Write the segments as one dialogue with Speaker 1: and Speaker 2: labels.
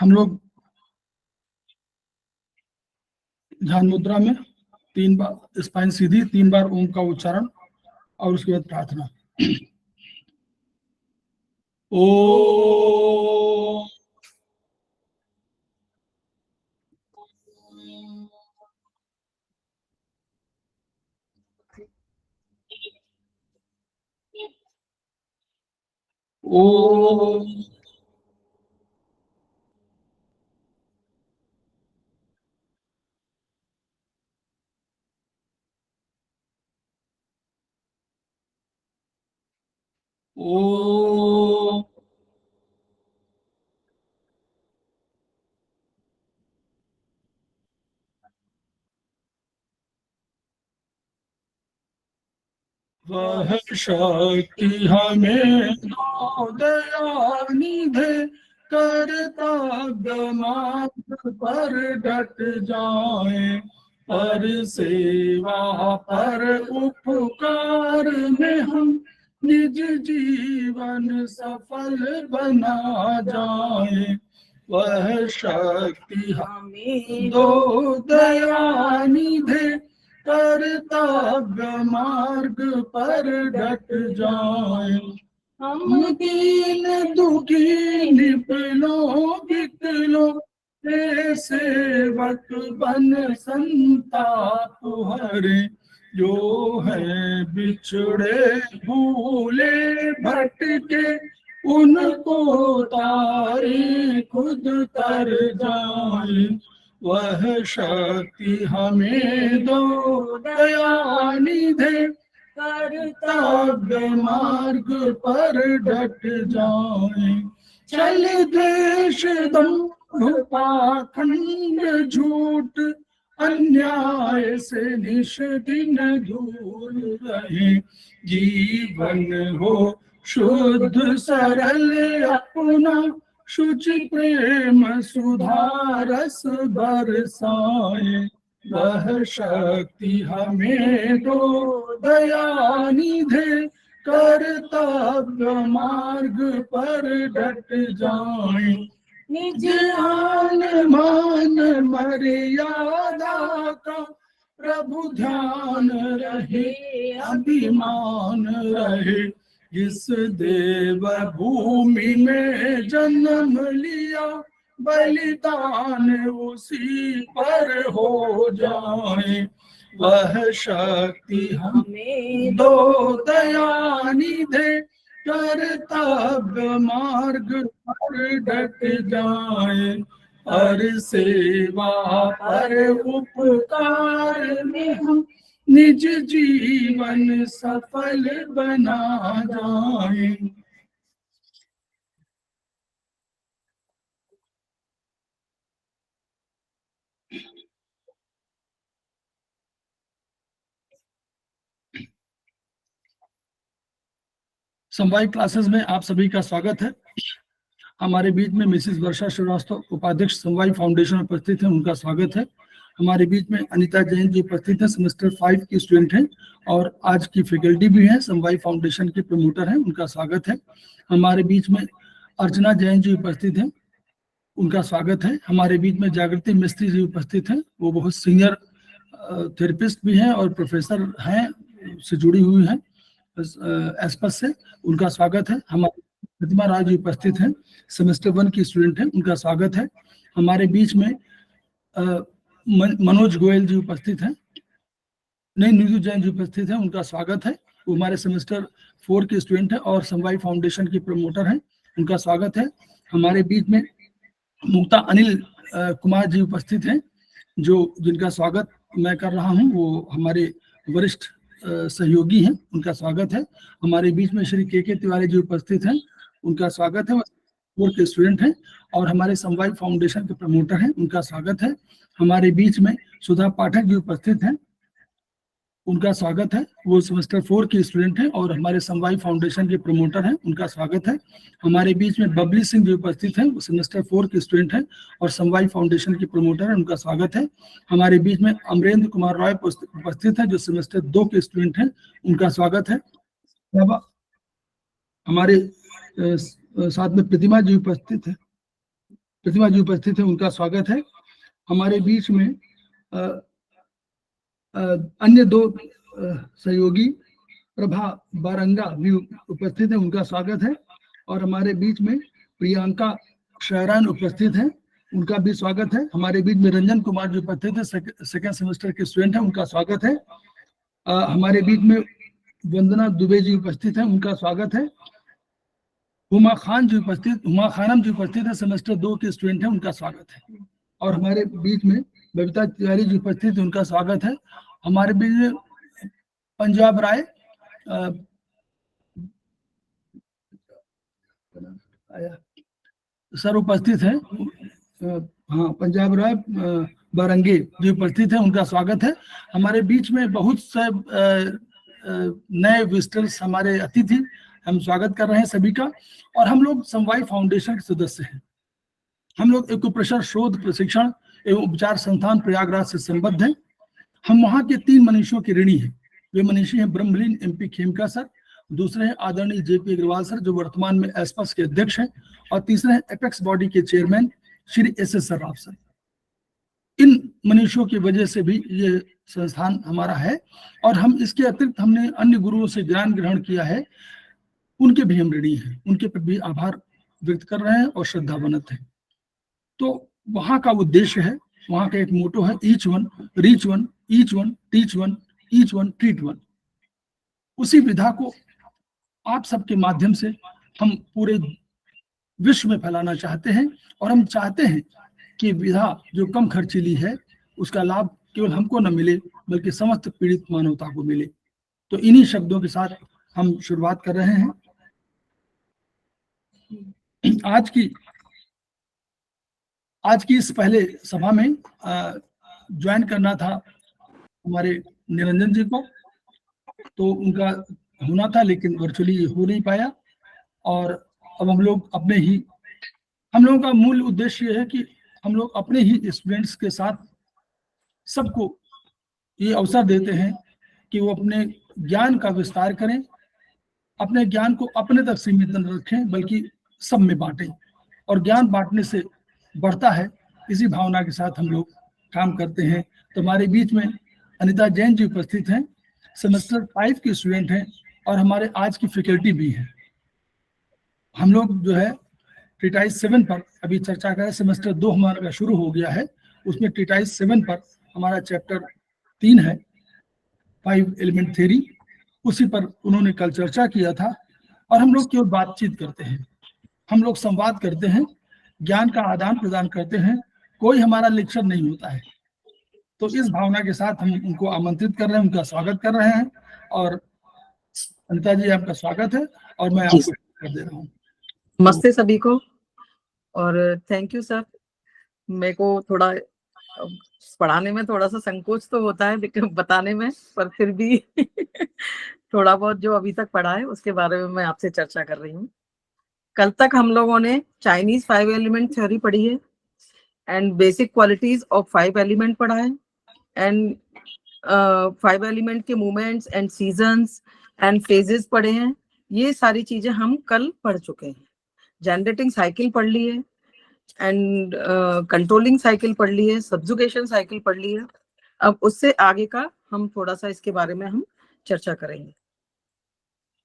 Speaker 1: हम लोग ध्यान मुद्रा में 3 बार स्पाइन सीधी, 3 बार ओम का उच्चारण और उसके बाद प्रार्थना। ओ ओ ओ वह शक्ति हमें दो दयानिधे, कर्तव्य मार्ग पर डट जाए, पर सेवा पर उपकार में हम निज जीवन सफल बना जाए। वह शक्ति हमें दो दयानिधे, कर्तव्य मार्ग पर डट जाए। हम दीन दुखी निपलो बिकलो, हे सेवक बन संताप हरे। जो है बिछड़े भूले भटके, उनको तारे खुद तर जाए। वह शक्ति हमें दो दयानिधे, कर्तव्य मार्ग पर डट जाए। चल देश दंभ पाखंड झूठ, अन्याय से निश दिन दूर रहे। जीवन हो शुद्ध सरल अपना, शुचि प्रेम सुधारस बरसाए। वह शक्ति हमें दो दयानिधे, कर्तव्य मार्ग पर डट जाए। निज आन मान मर्यादा का प्रभु ध्यान रहे, अभिमान रहे। जिस देव भूमि में जन्म लिया, बलिदान उसी पर हो जाए। वह शक्ति हमें दो दयानिधे, कर्तव्य मार्ग पर डट जाए। और सेवा पर उपकार में हम निज जीवन सफल बना जाए। समवाय क्लासेस में आप सभी का स्वागत है। हमारे बीच में मिसेस वर्षा श्रीवास्तव, उपाध्यक्ष समवाय फाउंडेशन उपस्थित हैं, उनका स्वागत है। हमारे बीच में अनिता जैन जी उपस्थित हैं, सेमेस्टर 5 की स्टूडेंट हैं और आज की फैकल्टी भी हैं, समवाय फाउंडेशन के प्रमोटर हैं, उनका स्वागत है। हमारे बीच में अर्चना जैन जी उपस्थित हैं, उनका स्वागत है। हमारे बीच में जागृति मिस्त्री जी उपस्थित हैं, वो बहुत सीनियर थेरेपिस्ट भी हैं और प्रोफेसर हैं, से जुड़ी हुई हैं एस्पस से, उनका स्वागत है। हमारे प्रतिमा राज जी उपस्थित हैं, सेमेस्टर 1 की स्टूडेंट हैं, उनका स्वागत है। हमारे बीच में मनोज गोयल जी उपस्थित हैं, नहीं नीतू जैन जी उपस्थित हैं, उनका स्वागत है। वो हमारे सेमेस्टर 4 के स्टूडेंट हैं और समवाय फाउंडेशन के प्रमोटर हैं, उनका स्वागत है। हमारे बीच में मुक्ता अनिल कुमार जी उपस्थित हैं, जो जिनका स्वागत मैं कर रहा हूं, वो हमारे वरिष्ठ सहयोगी हैं, उनका स्वागत है। हमारे बीच में श्री के तिवारी जी उपस्थित हैं, उनका स्वागत है, वो के स्टूडेंट हैं और हमारे समवाय फाउंडेशन के प्रमोटर हैं, उनका स्वागत है। हमारे बीच में सुधा पाठक जी उपस्थित हैं, उनका स्वागत है, वो सेमेस्टर 4 की स्टूडेंट हैं और हमारे समवाय फाउंडेशन के प्रमोटर हैं, उनका स्वागत है। हमारे बीच में बबली सिंह जी उपस्थित हैं, वो सेमेस्टर 4 के स्टूडेंट हैं और समवाय फाउंडेशन के प्रमोटर हैं, उनका स्वागत है। हमारे बीच में अमरेंद्र कुमार रॉय उपस्थित हैं, जो सेमेस्टर 2 के स्टूडेंट हैं, उनका स्वागत है। हमारे साथ में प्रतिमा जी उपस्थित है, प्रतिमा जी उपस्थित है, उनका स्वागत है। हमारे बीच में अन्य दो सहयोगी प्रभा बारंगा भी उपस्थित है, उनका स्वागत है। और हमारे बीच में प्रियंका शहरान उपस्थित है, उनका भी स्वागत है। हमारे बीच में रंजन कुमार जी उपस्थित है, सेकेंड सेमेस्टर के स्टूडेंट हैं, उनका स्वागत है। हमारे बीच में वंदना दुबे जी उपस्थित है, उनका स्वागत है। हुमा खानम जी उपस्थित है, सेमेस्टर 2 के स्टूडेंट हैं, उनका स्वागत है। और हमारे बीच में बबीता तिवारी जी उपस्थित है, उनका स्वागत है। हमारे बीच में पंजाब राय सर उपस्थित है। हाँ, पंजाब राय बारंगे जो उपस्थित है, उनका स्वागत है। हमारे बीच में बहुत से नए विजिटर्स हमारे अतिथि, हम स्वागत कर रहे हैं सभी का। और हम लोग समवाय फाउंडेशन के सदस्य हैं। हम लोग एक्यूप्रेशर शोध प्रशिक्षण एवं उपचार संस्थान प्रयागराज से संबद्ध हैं। हम वहाँ के 3 मनीषियों के ऋणी हैं। वे मनीषी हैं ब्रह्मलीन MP खेमका सर, दूसरे हैं आदरणीय JP अग्रवाल सर जो वर्तमान में एस्पस के अध्यक्ष हैं, और तीसरे हैं एपेक्स बॉडी के chairman Shri SS Sarraf sir. इन मनीषियों की वजह से भी ये संस्थान हमारा है। और हम इसके अतिरिक्त हमने अन्य गुरुओं से ज्ञान ग्रहण किया है, उनके भी हम ऋणी हैं, उनके पर भी आभार व्यक्त कर रहे हैं और श्रद्धा बनत है। तो वहाँ का उद्देश्य है, वहाँ का एक मोटो है, each one reach one, each one teach one, each one treat one. उसी विधा को आप सबके माध्यम से हम पूरे विश्व में फैलाना चाहते हैं। और हम चाहते हैं कि विधा जो कम खर्चीली है, उसका लाभ केवल हमको न मिले बल्कि समस्त पीड़ित मानवता को मिले। तो इन्हीं शब्दों के साथ हम शुरुआत कर रहे हैं। आज की इस पहले सभा में ज्वाइन करना था हमारे निरंजन जी को, तो उनका होना था लेकिन वर्चुअली हो नहीं पाया। और अब हम लोगों का मूल उद्देश्य ये है कि हम लोग अपने ही स्टूडेंट्स के साथ सबको ये अवसर देते हैं कि वो अपने ज्ञान का विस्तार करें, अपने ज्ञान को अपने तक सीमित न रखें बल्कि सब में बांटें। और ज्ञान बांटने से बढ़ता है, इसी भावना के साथ हम लोग काम करते हैं। तो हमारे बीच में अनिता जैन जी उपस्थित हैं, सेमेस्टर 5 की स्टूडेंट हैं और हमारे आज की फैकल्टी भी हैं। हम लोग जो है ट्रीटाइज 7 पर अभी चर्चा करें। सेमेस्टर 2 हमारा शुरू हो गया है, उसमें ट्रीटाइज 7 पर हमारा चैप्टर 3 है, 5 एलिमेंट थ्योरी। उसी पर उन्होंने कल चर्चा किया था। और हम लोग केवल बातचीत करते हैं, हम लोग संवाद करते हैं, ज्ञान का आदान प्रदान करते हैं, कोई हमारा लेक्चर नहीं होता है। तो इस भावना के साथ हम उनको आमंत्रित कर रहे हैं, उनका स्वागत कर रहे हैं। और अनिता जी आपका स्वागत है और मैं आपको कर दे रहा हूँ।
Speaker 2: नमस्ते सभी को और थैंक यू सर। मेरे को थोड़ा पढ़ाने में थोड़ा सा संकोच तो होता है लेकिन बताने में, पर फिर भी थोड़ा बहुत जो अभी तक पढ़ा है उसके बारे में मैं आपसे चर्चा कर रही हूँ। कल तक हम लोगों ने चाइनीज 5 एलिमेंट थ्योरी पढ़ी है and basic qualities of 5 element पढ़ा है एंड 5 एलिमेंट के movements and seasons and phases पढ़े हैं। ये सारी चीजें हम कल पढ़ चुके हैं। जनरेटिंग साइकिल पढ़ ली है एंड कंट्रोलिंग साइकिल पढ़ ली है, सब्जुगेशन साइकिल पढ़ ली है। अब उससे आगे का हम थोड़ा सा इसके बारे में हम चर्चा करेंगे।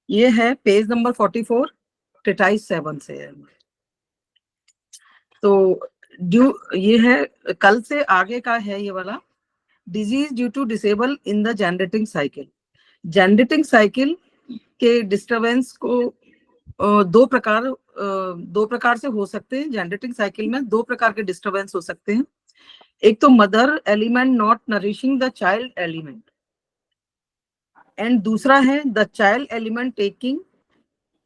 Speaker 2: ये है पेज नंबर 44, ट्रीटाइज 7 से है। तो ये है कल से आगे का है ये वाला, disease due to disable in the generating cycle. Generating cycle के डिस्टरबेंस को दो प्रकार से हो सकते हैं। जनरेटिंग साइकिल में 2 प्रकार के डिस्टरबेंस हो सकते हैं। एक तो mother element not nourishing the child element and दूसरा है the child element taking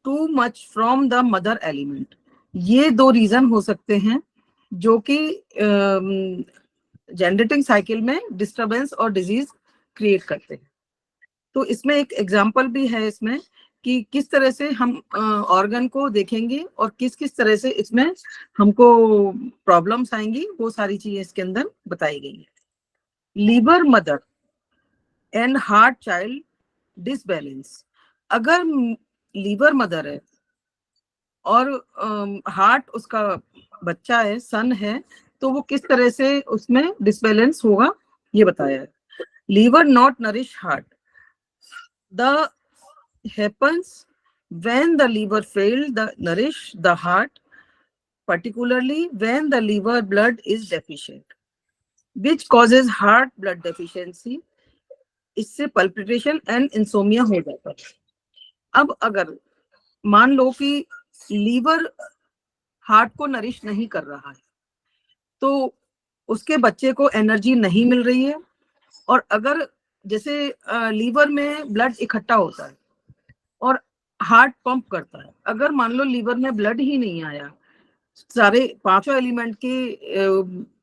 Speaker 2: too much from the mother element. ये 2 रीजन हो सकते हैं जो कि जनरेटिंग साइकिल में डिस्टरबेंस और डिजीज क्रिएट करते हैं। तो इसमें एक एग्जाम्पल भी है इसमें कि किस तरह से हम ऑर्गन को देखेंगे और किस किस तरह से इसमें हमको प्रॉब्लम्स आएंगी, वो सारी चीजें इसके अंदर बताई गई है। Liver mother and heart child disbalance. अगर लीवर मदर है और हार्ट उसका बच्चा है, सन है, तो वो किस तरह से उसमें डिसबैलेंस होगा ये बताया है। Liver not nourish heart, the happens when the liver failed the nourish the heart, particularly when the liver blood is deficient, which causes heart blood deficiency. इससे पल्पिटेशन एंड इंसोमिया हो जाता है। अब अगर मान लो कि लीवर हार्ट को nourish नहीं कर रहा है, तो उसके बच्चे को एनर्जी नहीं मिल रही है, और अगर जैसे लीवर में ब्लड इकट्ठा होता है और हार्ट पंप करता है, अगर मान लो लीवर में ब्लड ही नहीं आया, सारे पांचों एलिमेंट के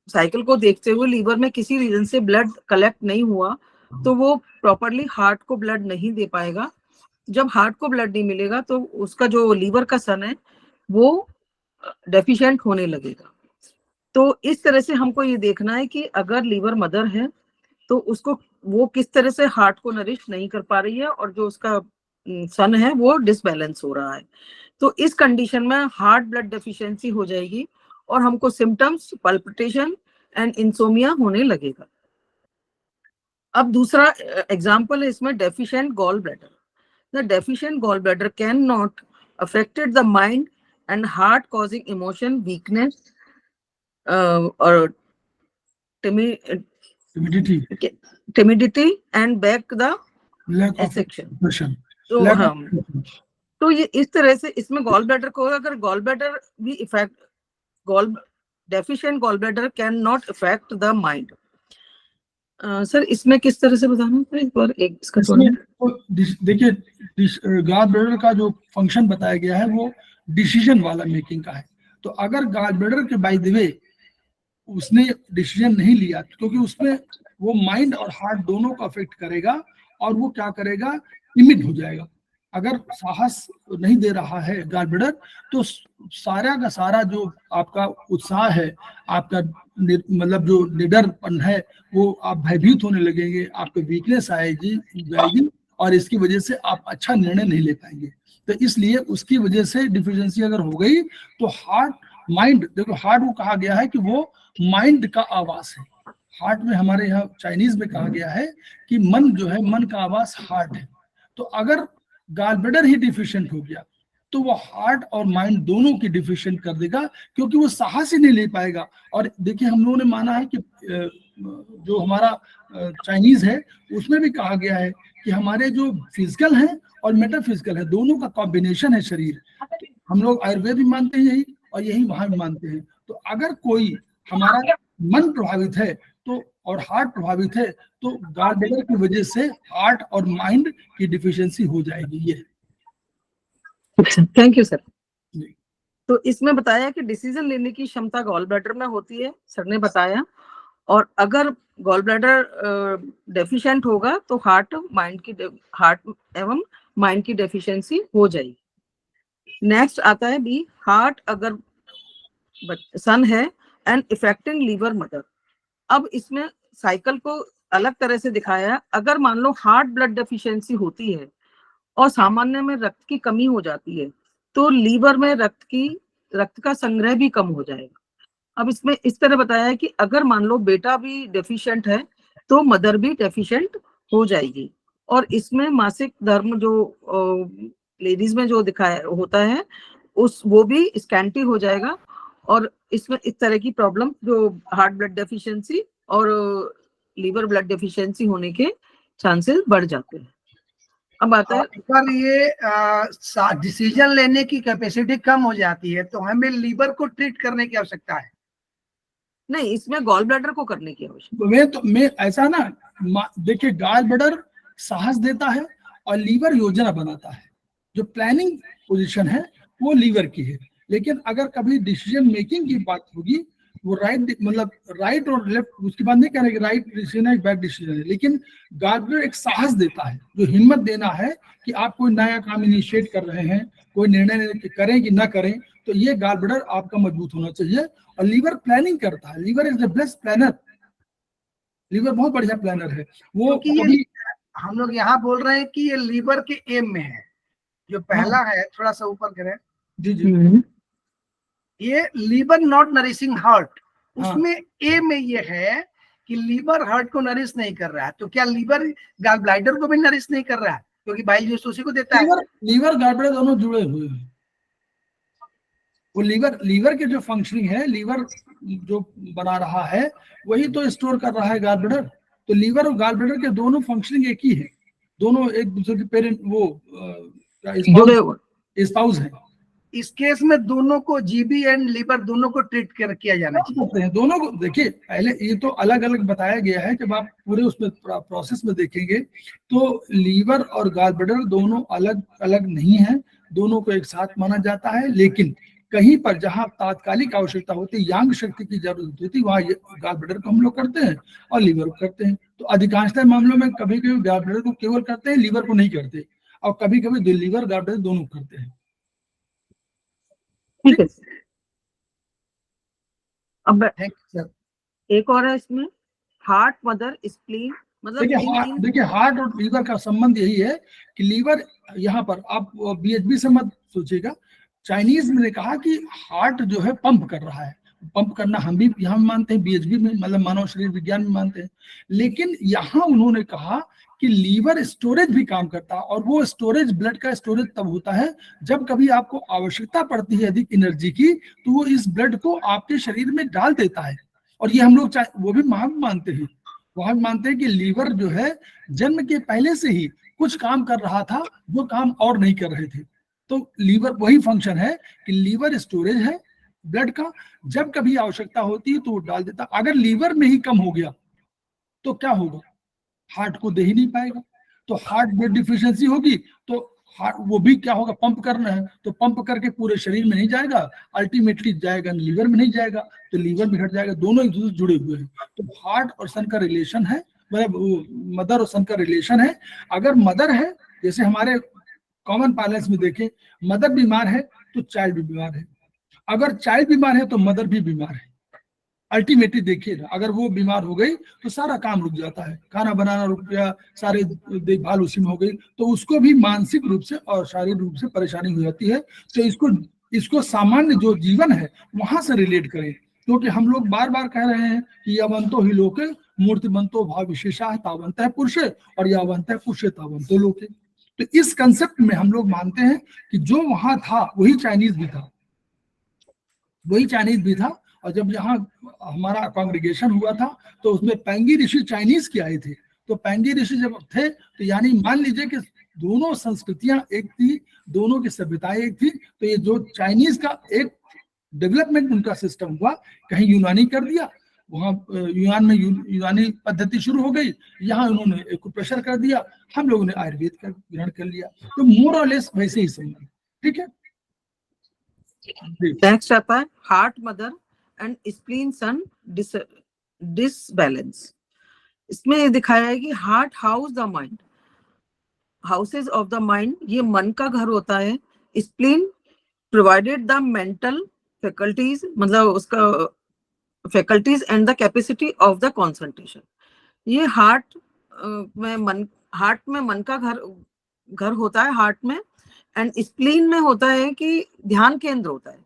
Speaker 2: साइकिल को देखते हुए लीवर में किसी रीजन से ब्लड कलेक्ट नहीं हुआ, तो वो प्रॉपरली हार्ट को ब्लड नहीं दे पाएगा। जब हार्ट को ब्लड नहीं मिलेगा तो उसका जो लीवर का सन है वो डेफिशिएंट होने लगेगा। तो इस तरह से हमको ये देखना है कि अगर लीवर मदर है तो उसको वो किस तरह से हार्ट को नरिश नहीं कर पा रही है, और जो उसका सन है वो डिसबैलेंस हो रहा है। तो इस कंडीशन में हार्ट ब्लड डेफिशिएंसी हो जाएगी और हमको सिम्टम्स पल्पिटेशन एंड इंसोमिया होने लगेगा। अब दूसरा एग्जांपल है इसमें deficient gall bladder. The deficient gall bladder can not affected the mind and heart causing emotion weakness और timidity and back the section। तो हम तो ये इस तरह से इसमें गॉल ब्लैडर को, अगर गॉल ब्लैडर भी effect, gall deficient gall bladder can not effect the mind. Sir इसमें किस तरह से बताना है एक बार, एक इसका
Speaker 1: देखिए गॉल ब्लैडर का जो फंक्शन बताया गया है वो डिसीजन वाला मेकिंग का है। तो अगर गॉल ब्लैडर के बाय द वे उसने डिसीजन नहीं लिया, क्योंकि उसमें वो माइंड और हार्ट दोनों को अफेक्ट करेगा, और वो क्या करेगा, टिमिड हो जाएगा। अगर साहस नहीं दे रहा है गॉल ब्लैडर तो सारा का सारा जो आपका उत्साह है, आपका मतलब जो निडरपन है, वो आप भयभीत होने लगेंगे, आपको वीकनेस जाएगी और इसकी वजह से आप अच्छा निर्णय नहीं ले पाएंगे। तो इसलिए उसकी वजह से डिफिशिएंसी अगर हो गई तो हार्ट माइंड, देखो हार्ट को कहा गया है कि वो माइंड का आवाज है। हार्ट में हमारे यहाँ चाइनीज में कहा गया है कि मन जो है, मन का आवाज हार्ट है। तो अगर गॉल ब्लैडर ही डिफिशिएंट हो गया तो वो हार्ट और माइंड दोनों की डिफिशिएंट कर देगा, क्योंकि वो साहस ही नहीं ले पाएगा। और देखिए हम लोगों ने माना है कि जो हमारा चाइनीज है उसमें भी कहा गया है कि हमारे जो फिजिकल है और मेटाफिजिकल है दोनों का कॉम्बिनेशन है शरीर। हम लोग आयुर्वेद भी मानते हैं यही, और यही वहां भी मानते हैं। तो अगर कोई हमारा मन प्रभावित है तो और हार्ट प्रभावित है तो गॉल ब्लैडर की वजह से हार्ट और माइंड की डिफिशिएंसी हो जाएगी। ये
Speaker 2: थैंक यू सर। तो इसमें बताया कि डिसीजन लेने की क्षमता गॉल ब्लैडर में होती है, सर ने बताया, और अगर गॉल ब्लैडर डेफिशिएंट होगा तो हार्ट एवं माइंड की डेफिशिएंसी हो जाएगी। नेक्स्ट आता है बी, हार्ट अगर सन है एंड इफेक्टिंग लीवर मदर। अब इसमें साइकिल को अलग तरह से दिखाया है। अगर मान लो हार्ट ब्लड डेफिशिएंसी होती है और सामान्य में रक्त की कमी हो जाती है तो लीवर में रक्त का संग्रह भी कम हो जाएगा। अब इसमें इस तरह बताया है कि अगर मान लो बेटा भी डेफिशिएंट है तो मदर भी डेफिशिएंट हो जाएगी। और इसमें मासिक धर्म जो लेडीज में जो दिखाया होता है वो भी स्कैंटी हो जाएगा, और इसमें इस तरह की प्रॉब्लम जो हार्ट ब्लड डेफिशिएंसी और लीवर ब्लड डेफिशिएंसी होने के चांसेस बढ़ जाते हैं। अब आता है
Speaker 3: पर ये डिसीजन लेने की कैपेसिटी कम हो जाती है तो हमें लीवर को ट्रीट करने की आवश्यकता है?
Speaker 2: नहीं, इसमें गॉल ब्लैडर को करने की
Speaker 1: आवश्यकता मैं ऐसा ना, देखिए गॉल ब्लैडर साहस देता है और लीवर योजना बनाता है। जो प्लानिंग पोजीशन है वो लीवर की है, लेकिन अगर कभी डिसीजन मेकिंग की बात होगी वो मतलब राइट और लेफ्ट, उसकी बात नहीं करेंगे राइट डिसीजन है बैड डिसीजन है, लेकिन गॉल ब्लैडर एक साहस देता है, जो हिम्मत देना है कि आप कोई नया काम इनिशिएट कर रहे हैं, कोई निर्णय करें कि ना करें, तो ये गॉल ब्लैडर आपका मजबूत होना चाहिए। और लीवर प्लानिंग करता है, liver is the best planner, liver बहुत बढ़िया प्लानर है वो।
Speaker 3: कभी हम लोग यहाँ बोल रहे हैं कि ये लीवर के एम में है, जो पहला है थोड़ा सा ऊपर करें,
Speaker 1: जी जी
Speaker 3: ये लीवर नॉट नरिशिंग हार्ट,
Speaker 1: हाँ।
Speaker 3: उसमें ए में ये है कि लीवर हार्ट को नरिश नहीं कर रहा है, तो क्या लीवर गॉल ब्लैडर को भी नरिश नहीं कर रहा है, क्योंकि बाइल जूस उसी को देता है।
Speaker 1: लीवर गॉल ब्लैडर दोनों जुड़े हुए हैं। वो लीवर के जो फंक्शनिंग है, लीवर जो बना रहा है वही तो स्टोर कर रहा है गॉल ब्लैडर। तो लीवर और गॉल ब्लैडर के दोनों फंक्शनिंग एक ही है, दोनों एक दूसरे के पेरेंट वो स्पाउस है।
Speaker 3: इस केस में दोनों को जीबी एंड लीवर दोनों को ट्रीट किया जाना चाहिए।
Speaker 1: दोनों को देखिए, पहले ये तो अलग अलग बताया गया है, जब आप पूरे उसमें प्रोसेस में देखेंगे तो लीवर और गॉल ब्लैडर दोनों अलग अलग नहीं है, दोनों को एक साथ माना जाता है। लेकिन कहीं पर जहां तात्कालिक आवश्यकता होती है, यांग शक्ति की जरूरत होती है, वहां गॉल ब्लैडर को हम लोग करते हैं और लीवर को करते हैं। तो अधिकांशतः मामलों में कभी कभी गॉल ब्लैडर को केवल करते हैं, लीवर को नहीं करते, और कभी कभी लीवर गॉल ब्लैडर दोनों करते हैं।
Speaker 2: ठीक है। अब
Speaker 3: सर
Speaker 2: एक और है इसमें, हार्ट मदर स्प्लीन, मतलब
Speaker 1: देखिए हार्ट और लीवर का संबंध यही है कि लीवर, यहाँ पर आप बीएचबी से मत सोचिएगा, चाइनीज में ने कहा कि हार्ट जो है पंप कर रहा है। पंप करना हम भी यहाँ मानते हैं, बीएचबी में मतलब मानव शरीर विज्ञान में मानते हैं, लेकिन यहाँ उन्होंने कहा कि लीवर स्टोरेज भी काम करता है, और वो स्टोरेज, ब्लड का स्टोरेज तब होता है जब कभी आपको आवश्यकता पड़ती है अधिक एनर्जी की, तो वो इस ब्लड को आपके शरीर में डाल देता है। और ये हम लोग वो भी मानते हैं, वहां मानते हैं कि लीवर जो है जन्म के पहले से ही कुछ काम कर रहा था जो काम और नहीं कर रहे थे। तो लीवर वही फंक्शन है कि लीवर स्टोरेज है ब्लड का, जब कभी आवश्यकता होती है तो वो डाल देता। अगर लीवर में ही कम हो गया तो क्या होगा, हार्ट को दे ही नहीं पाएगा, तो हार्ट ब्लड डिफिशियंसी होगी, तो हार्ट वो भी क्या होगा, पंप करना है तो पंप करके पूरे शरीर में नहीं जाएगा, अल्टीमेटली जाएगा लीवर में नहीं जाएगा, तो लीवर भी घट जाएगा। दोनों एक दूसरे जुड़े हुए हैं। तो हार्ट और सन का रिलेशन है, मतलब मदर और सन का रिलेशन है। अगर मदर है, जैसे हमारे कॉमन पार्लेंस में देखें, मदर बीमार है तो चाइल्ड भी बीमार है, अगर चाइल्ड बीमार है तो मदर भी बीमार है। अल्टीमेटली देखिए ना, अगर वो बीमार हो गई तो सारा काम रुक जाता है, खाना बनाना रुक गया, सारे देखभाल उसी में हो गई, तो उसको भी मानसिक रूप से और शारीरिक रूप से परेशानी हो जाती है। तो इसको सामान्य जो जीवन है वहां से रिलेट करें, क्योंकि हम लोग बार बार कह रहे हैं कि यवंतो ही लोके मूर्तिमंतो भाव विशेषा तावंत है पुरुष, और यवंत है पुरुष तावंतो लोके। तो इस कंसेप्ट में हम लोग मानते हैं कि जो वहां था वही चाइनीज भी था, और जब यहाँ हमारा कांग्रेगेशन हुआ था तो उसमें पैंगी ऋषि चाइनीज के आए थे। तो पैंगी ऋषि जब थे तो यानी मान लीजिए कि दोनों संस्कृतियां एक थी, दोनों की सभ्यताएं एक थी। तो ये जो चाइनीज का एक डेवलपमेंट उनका सिस्टम हुआ, कहीं यूनानी कर दिया, वहां यूनान में यूनानी पद्धति शुरू हो गई, यहाँ उन्होंने एक प्रेशर कर दिया, हम लोगों ने आयुर्वेद का ग्रहण कर लिया। तो मोर और लेस वैसे ही संबंध। ठीक है,
Speaker 2: नेक्स्ट आता है heart mother and spleen son disbalance. इसमें ये दिखाया है कि heart house the mind, houses of the mind, ये मन का घर होता है। Spleen provided the mental faculties, मतलब उसका faculties and the capacity of the concentration. ये हार्ट में मन का घर होता है हार्ट में, एंड स्प्लीन में होता है कि ध्यान केंद्र होता है।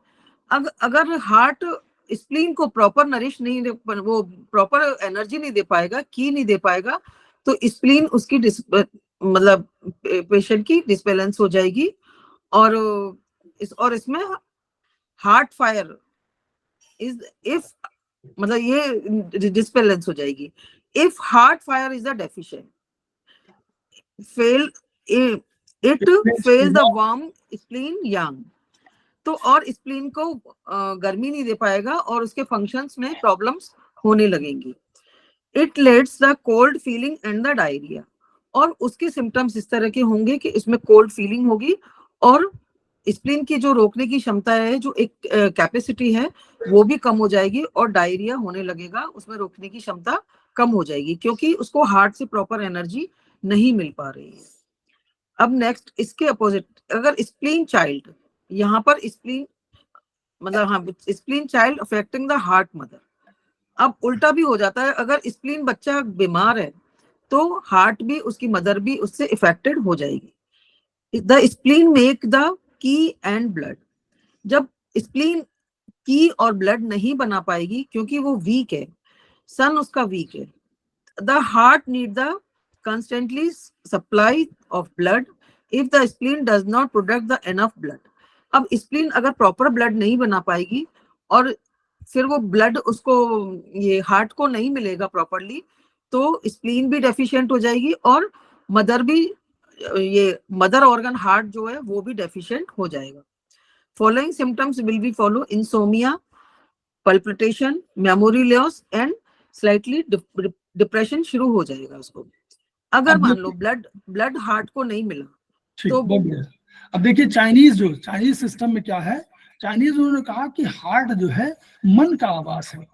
Speaker 2: अगर हार्ट स्प्लीन को प्रॉपर नरिश नहीं दे, वो प्रॉपर एनर्जी नहीं दे पाएगा, की नहीं दे पाएगा, तो स्प्लीन उसकी मतलब पेशेंट की डिसबैलेंस हो जाएगी। और इसमें हार्ट फायर इज इफ, मतलब ये डिसबैलेंस हो जाएगी if heart fire is the deficient, it fail the warm spleen yang. तो और स्प्लीन को गर्मी नहीं दे पाएगा और उसके फंक्शंस में प्रॉब्लम्स होने लगेंगी। It let's the cold feeling and the diarrhoea, और उसके सिम्टम्स इस तरह के होंगे कि इसमें कोल्ड फीलिंग होगी, और स्प्लीन की जो रोकने की क्षमता है, जो एक कैपेसिटी है, वो भी कम हो जाएगी, और डायरिया होने लगेगा, उसमें रोकने की क्षमता कम हो जाएगी, क्योंकि उसको हार्ट से प्रॉपर एनर्जी नहीं मिल पा रही है। अब नेक्स्ट इसके अपोजिट, अगर स्प्लीन चाइल्ड, यहाँ पर स्प्लीन मतलब हाँ, spleen child affecting the heart mother. अब उल्टा भी हो जाता है, अगर स्प्लीन बच्चा बीमार है तो हार्ट भी, उसकी मदर भी उससे इफेक्टेड हो जाएगी। The spleen make the key and blood, जब स्प्लीन की और ब्लड नहीं बना पाएगी क्योंकि वो वीक है, सन उसका वीक है, the heart need the constantly supply of blood if the spleen does not produce the enough blood. अब स्प्लीन अगर प्रॉपर ब्लड नहीं बना पाएगी और फिर वो ब्लड उसको ये हार्ट को नहीं मिलेगा प्रॉपरली, तो स्प्लीन भी डेफिशिएंट हो जाएगी और मदर भी, ये मदर ऑर्गन हार्ट जो है वो भी डेफिशिएंट हो जाएगा. Following symptoms will be follow insomnia, palpitation, memory loss and slightly depression शुरू हो जाएगा उसको. अगर मान लो ब्लड हार्ट को नहीं मिला
Speaker 1: तो अब देखिए चाइनीज सिस्टम में क्या है, चाइनीज उन्होंने कहा कि हार्ट जो है मन का आवास है,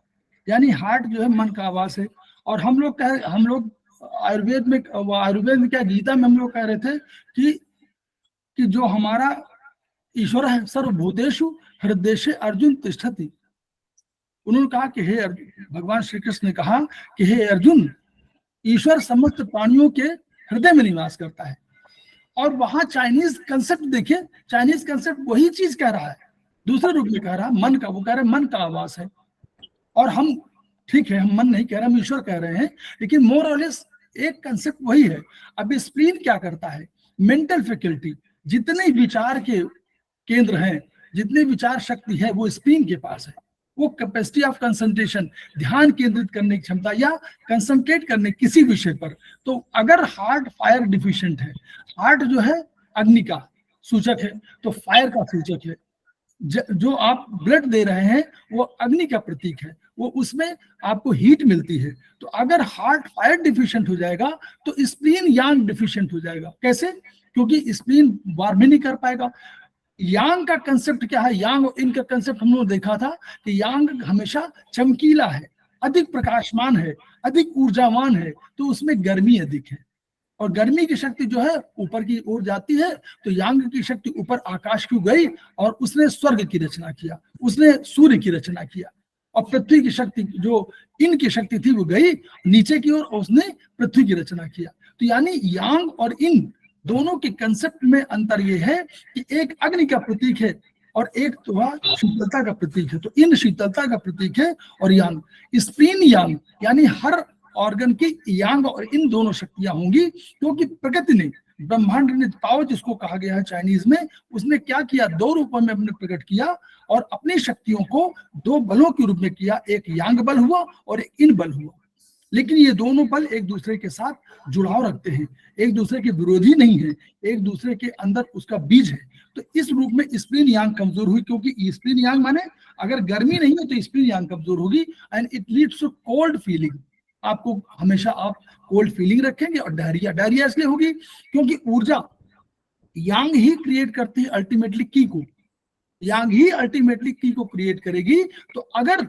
Speaker 1: यानी हार्ट जो है मन का आवास है. और हम लोग आयुर्वेद में क्या, गीता में हम लोग कह रहे थे कि जो हमारा ईश्वर है सर्वभूतेषु हृदयेषु अर्जुन तिष्ठति. उन्होंने कहा कि हे भगवान श्री कृष्ण ने कहा कि हे अर्जुन, ईश्वर समस्त प्राणियों के हृदय में निवास करता है. और वहां चाइनीज कंसेप्ट देखिए, चाइनीज कंसेप्ट वही चीज कह रहा है, दूसरे रूप में कह रहा है मन का. वो कह रहे हैं मन का आवास है. और हम ठीक है, हम मन नहीं कह रहे, हम ईश्वर कह रहे हैं, लेकिन मोर और लेस एक कंसेप्ट वही है. अब स्प्लीन क्या करता है, मेंटल फैकल्टी, जितने विचार के केंद्र हैं, जितनी विचार शक्ति है वो स्प्लीन के पास है. वो कैपेसिटी ऑफ कंसंट्रेशन, ध्यान केंद्रित करने की क्षमता या कंसंट्रेट करने किसी विषय पर. तो अगर हार्ट फायर डिफिशिएंट है, हार्ट जो है अग्नि का सूचक है, तो फायर का सूचक है. जो आप ब्लड दे रहे हैं वो अग्नि का प्रतीक है, वो उसमें आपको हीट मिलती है. तो अगर हार्ट फायर डिफिशिएंट हो जाएगा तो स्प्लीन यांग डिफिशिएंट हो जाएगा. कैसे? क्योंकि स्प्लीन वार्म नहीं कर पाएगा. यांग का कंसेप्ट क्या है, यांग और इनका कंसेप्ट हम लोग देखा था कि यांग हमेशा चमकीला है, अधिक प्रकाशमान है, अधिक ऊर्जावान है, तो उसमें गर्मी अधिक है. और गर्मी की शक्ति जो है ऊपर की ओर जाती है, तो यांग की शक्ति ऊपर आकाश की गई और उसने स्वर्ग की रचना किया, उसने सूर्य की रचना किया. और पृथ्वी की शक्ति जो इनकी शक्ति थी वो गई नीचे की ओर, उसने पृथ्वी की रचना किया. तो यानी यांग और इन दोनों के कंसेप्ट में अंतर ये है कि एक अग्नि का प्रतीक है और एक तो शीतलता का प्रतीक है. तो इन शीतलता का प्रतीक है और यांग, स्प्लीन यांग, यानी हर ऑर्गन की यांग और इन दोनों शक्तियां होंगी. क्योंकि प्रकृति ने, ब्रह्मांड ने, पावर जिसको कहा गया है चाइनीज में, उसने क्या किया, दो रूपों में अपने प्रकट किया और अपनी शक्तियों को दो बलों के रूप में किया. एक यांग बल हुआ और एक इन बल हुआ. लेकिन ये दोनों बल एक दूसरे के साथ जुड़ाव रखते हैं, एक दूसरे के विरोधी नहीं है, एक दूसरे के अंदर उसका बीज है. तो इस रूप में स्प्लीन यांग कमजोर हुई, क्योंकि स्प्लीन यांग माने अगर गर्मी नहीं है तो स्प्लीन यांग कमजोर होगी. And it leads to cold feeling. आपको हमेशा आप कोल्ड फीलिंग रखेंगे. और डायरिया इसलिए होगी क्योंकि ऊर्जा यांग ही क्रिएट करती है अल्टीमेटली की को, यांग ही अल्टीमेटली की को क्रिएट करेगी. तो अगर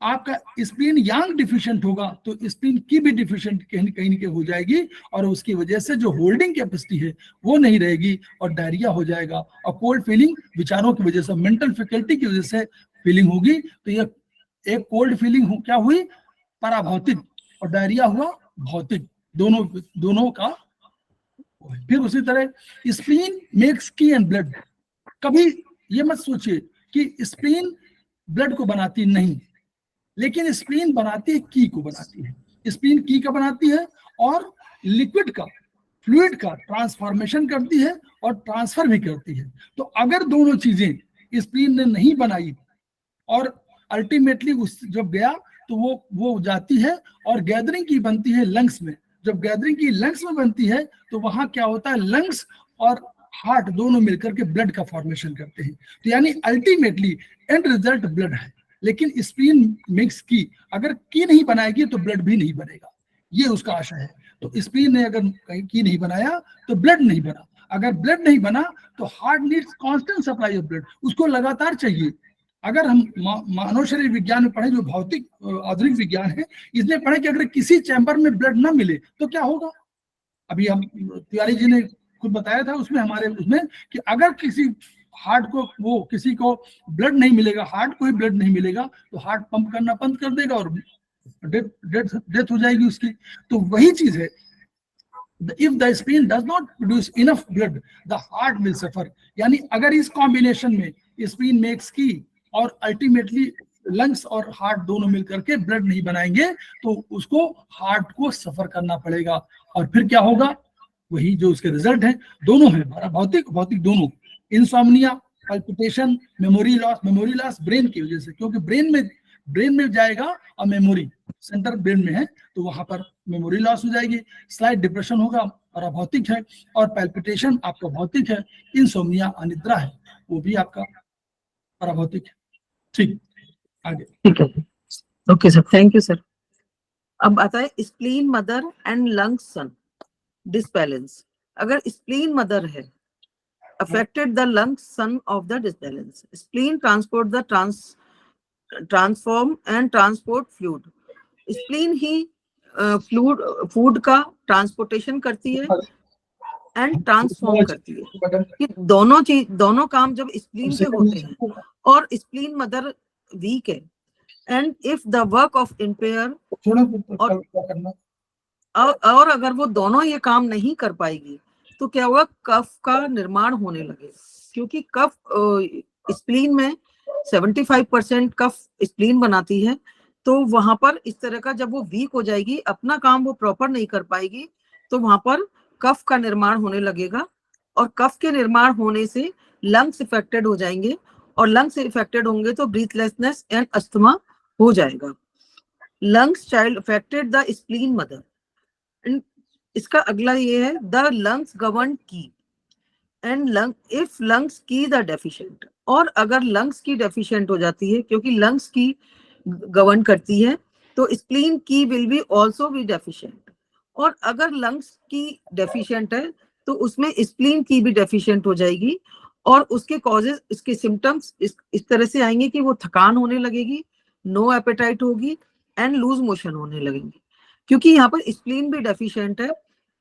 Speaker 1: आपका स्प्लीन यांग डिफिशिएंट होगा तो स्प्लीन की भी डिफिशिएंट कहीं न कहीं हो जाएगी और उसकी वजह से जो होल्डिंग कैपेसिटी है वो नहीं रहेगी और डायरिया हो जाएगा. और कोल्ड फीलिंग विचारों की वजह से, मेंटल फैकल्टी की वजह से फीलिंग होगी. तो ये एक कोल्ड फीलिंग क्या हुई, पराभौतिक, और डायरिया हुआ भौतिक, दोनों का. फिर उसी तरह स्प्लीन मेक्स की एंड ब्लड. कभी ये मत सोचिए कि स्प्लीन ब्लड को बनाती नहीं, लेकिन स्प्लीन बनाती है की को बनाती है. स्प्लीन की का बनाती है और लिक्विड का, फ्लूइड का ट्रांसफॉर्मेशन करती है और ट्रांसफर भी करती है. तो अगर दोनों चीजें स्प्लीन ने नहीं बनाई और अल्टीमेटली उस जब गया तो वो जाती है और गैदरिंग की बनती है लंग्स में. जब गैदरिंग की लंग्स में बनती है तो वहां क्या होता है, लंग्स और हार्ट दोनों मिलकर के ब्लड का फॉर्मेशन करते हैं. तो यानी अल्टीमेटली एंड रिजल्ट ब्लड है. लेकिन स्प्लीन मिक्स की, अगर की नहीं बनाएगी तो ब्लड भी नहीं बनेगा, ये उसका आशा है. तो स्प्लीन ने अगर कहीं की नहीं बनाया तो ब्लड नहीं बना. अगर ब्लड नहीं बना तो heart needs constant supply of blood, उसको लगातार चाहिए. अगर हम मानव शरीर विज्ञान में पढ़े, जो भौतिक आधुनिक विज्ञान है, इसमें पढ़े कि अगर किसी चैम्बर में ब्लड ना मिले तो क्या होगा. अभी हम तिवारी जी ने खुद बताया था उसमें, हमारे उसमें, कि अगर किसी हार्ट को किसी को ब्लड नहीं मिलेगा, हार्ट को ही ब्लड नहीं मिलेगा तो हार्ट पंप करना बंद कर देगा और डेथ हो जाएगी उसकी. तो वही चीज है, if the spleen does not produce enough blood, the heart will suffer. यानी अगर इस कॉम्बिनेशन में स्प्लीन मेक्स की और अल्टीमेटली लंग्स और हार्ट दोनों मिलकर के ब्लड नहीं बनाएंगे तो उसको हार्ट को सफर करना पड़ेगा। और फिर क्या होगा, वही जो उसके रिजल्ट है, दोनों है हमारा भौतिक भौतिक दोनों, insomnia, palpitation, memory loss brain की वजह से, क्योंकि ब्रेन में जाएगा और मेमोरी सेंटर ब्रेन में है तो वहां पर मेमोरी लॉस हो जाएगी, स्लाइट डिप्रेशन होगा और अभौतिक है, और पैल्पिटेशन आपका भौतिक है, इंसोम्निया अनिद्रा है वो भी आपका पराभौतिक है। ठीक, आगे।
Speaker 2: ठीक है, okay sir, thank you sir. अब आता है spleen mother and lungs son disbalance. अगर स्प्लीन मदर है affected the lungs son of the disbalance. Spleen transport the transform and transport fluid. Spleen he food का ट्रांसपोर्टेशन करती है and transform करती है। ये दोनों काम जब स्प्लीन से होते हैं और स्प्लीन मदर वीक है and if the work of empire और अगर वो दोनों ये काम नहीं कर पाएगी तो क्या हुआ, कफ का निर्माण होने लगे, क्योंकि कफ स्प्लीन में 75% कफ स्प्लीन बनाती है। तो वहां पर इस तरह का जब वो वीक हो जाएगी, अपना काम वो प्रॉपर नहीं कर पाएगी, तो वहां पर कफ का निर्माण होने लगेगा और कफ के निर्माण होने से लंग्स इफेक्टेड हो जाएंगे और लंग्स इफेक्टेड होंगे तो ब्रीथलेसनेस एंड अस्थमा हो जाएगा। Lungs child affected the spleen mother. इसका अगला ये है द लंग्स गवर्न की एंड इफ लंग्स की द डेफिशिएंट। और अगर लंग्स की डेफिशिएंट हो जाती है, क्योंकि लंग्स की गवर्न करती है, तो स्प्लीन की will be also be deficient. और अगर लंग्स की डेफिशिएंट है तो उसमें स्प्लीन की भी डेफिशिएंट हो जाएगी और उसके कॉजेज, इसके सिम्टम्स इस तरह से आएंगे कि वो थकान होने लगेगी, नो एपेटाइट होगी एंड लूज मोशन होने लगेंगे। क्योंकि यहाँ पर स्प्लीन भी डेफिशिएंट है